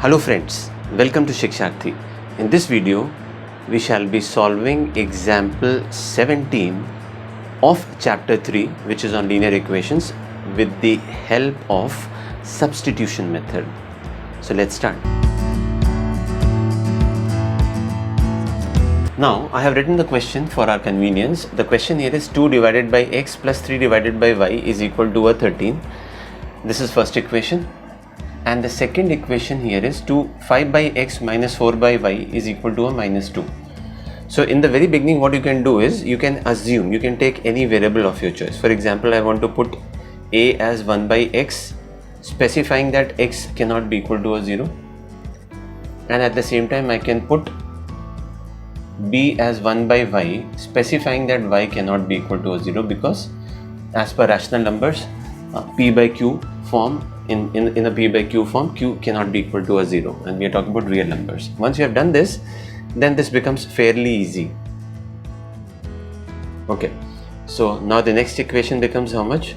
Hello friends, welcome to Ch-3. In this video, we shall be solving example 17 of chapter 3, which is on linear equations, with the help of substitution method. So let's start. Now I have written the question for our convenience. The question here is 2 divided by x plus 3 divided by y is equal to a 13. This is first equation. And the second equation here is 5 by x minus 4 by y is equal to a minus 2. So in the very beginning, what you can do is you can assume, you can take any variable of your choice. For example, I want to put a as 1 by x, specifying that x cannot be equal to a 0. And at the same time, I can put b as 1 by y, specifying that y cannot be equal to a 0, because as per rational numbers, p by q form, in a p by q form, q cannot be equal to a 0, and we are talking about real numbers. Once you have done this, then this becomes fairly easy. Okay, so now the next equation becomes how much?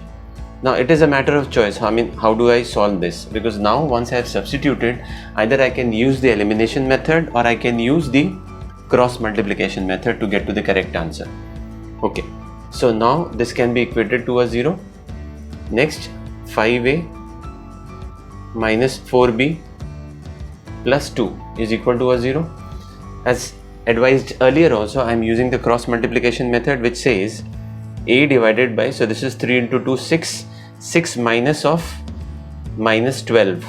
Now it is a matter of choice. How do I solve this? Because now once I have substituted, either I can use the elimination method or I can use the cross multiplication method to get to the correct answer. Okay, so now this can be equated to a 0. Next, 5a minus 4b plus 2 is equal to a 0. As advised earlier also, I am using the cross multiplication method, which says a divided by, so this is 3 into 2, 6 minus of minus 12,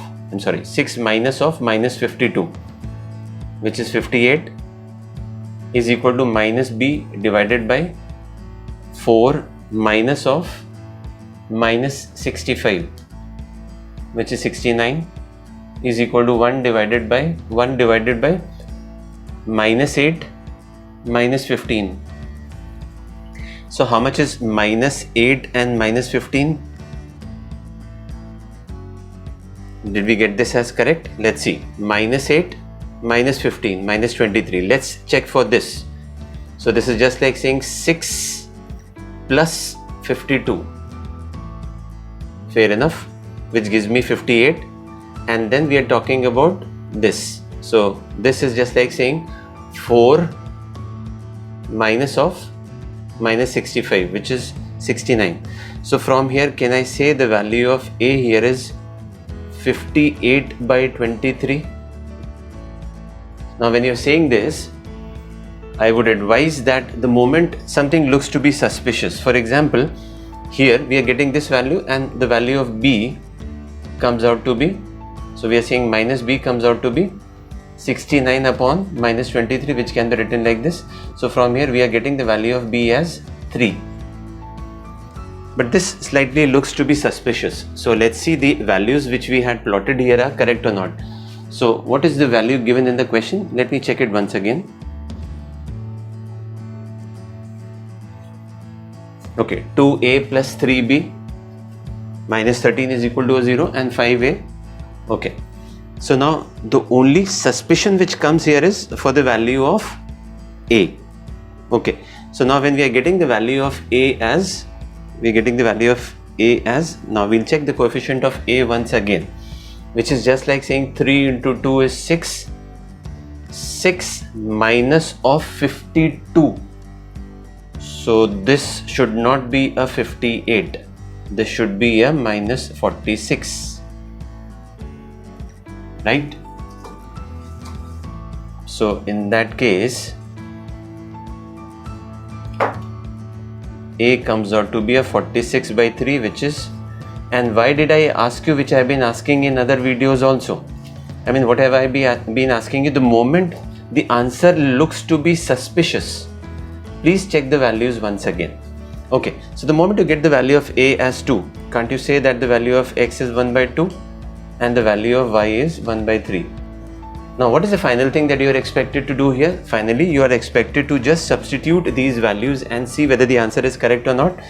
6 minus of minus 52, which is 58, is equal to minus b divided by 4 minus of minus 65, which is 69, is equal to 1 divided by minus 8 minus 15. So how much is minus 8 and minus 15? Did we get this as correct? Let's see. Minus 8 minus 15 minus 23. Let's check for this. So this is just like saying 6 plus 52. Fair enough, which gives me 58. And then we are talking about this. So this is just like saying 4 minus of minus 65, which is 69. So from here, can I say the value of a here is 58 by 23? Now when you're saying this, I would advise that the moment something looks to be suspicious, for example, here we are getting this value and the value of b comes out to be, so we are saying minus b comes out to be 69 upon minus 23, which can be written like this. So from here we are getting the value of b as 3. But this slightly looks to be suspicious. So let's see the values which we had plotted here are correct or not. So what is the value given in the question? Let me check it once again. Okay, 2a plus 3b minus 13 is equal to a 0 and 5a. Okay, so now the only suspicion which comes here is for the value of a. Okay, so now when we are getting the value of a as, now we'll check the coefficient of a once again, which is just like saying 3 into 2 is 6, 6 minus of 52. So this should not be a 58, this should be a minus 46, right? So in that case, a comes out to be a 46 by 3, which is, and why did I ask you, which I have been asking in other videos also? What have I been asking you? The moment the answer looks to be suspicious, please check the values once again. Okay, so the moment you get the value of a as 2, can't you say that the value of x is 1 by 2 and the value of y is 1 by 3? Now what is the final thing that you are expected to do here? Finally, you are expected to just substitute these values and see whether the answer is correct or not.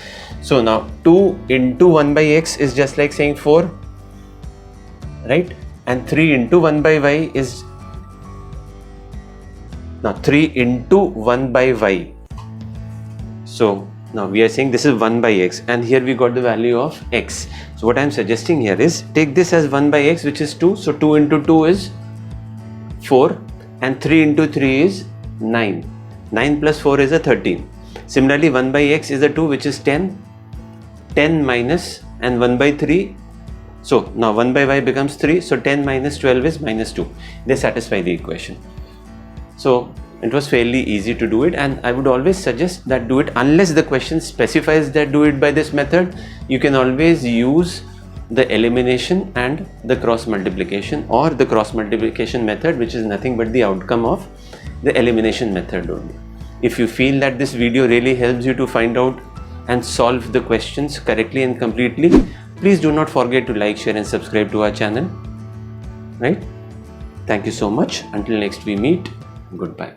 So now 2 into 1 by x is just like saying 4, right? And 3 into 1 by y is, now 3 into 1 by y. So now we are saying this is 1 by x, and here we got the value of x. So what I am suggesting here is take this as 1 by x, which is 2. So 2 into 2 is 4 and 3 into 3 is 9. 9 plus 4 is a 13. Similarly, 1 by x is a 2, which is 10. 10 minus and 1 by 3. So now 1 by y becomes 3. So 10 minus 12 is minus 2. They satisfy the equation. So it was fairly easy to do it, and I would always suggest that do it unless the question specifies that do it by this method. You can always use the elimination and the cross multiplication, or the cross multiplication method, which is nothing but the outcome of the elimination method only. If you feel that this video really helps you to find out and solve the questions correctly and completely, please do not forget to like, share and subscribe to our channel. Right? Thank you so much. Until next we meet, goodbye.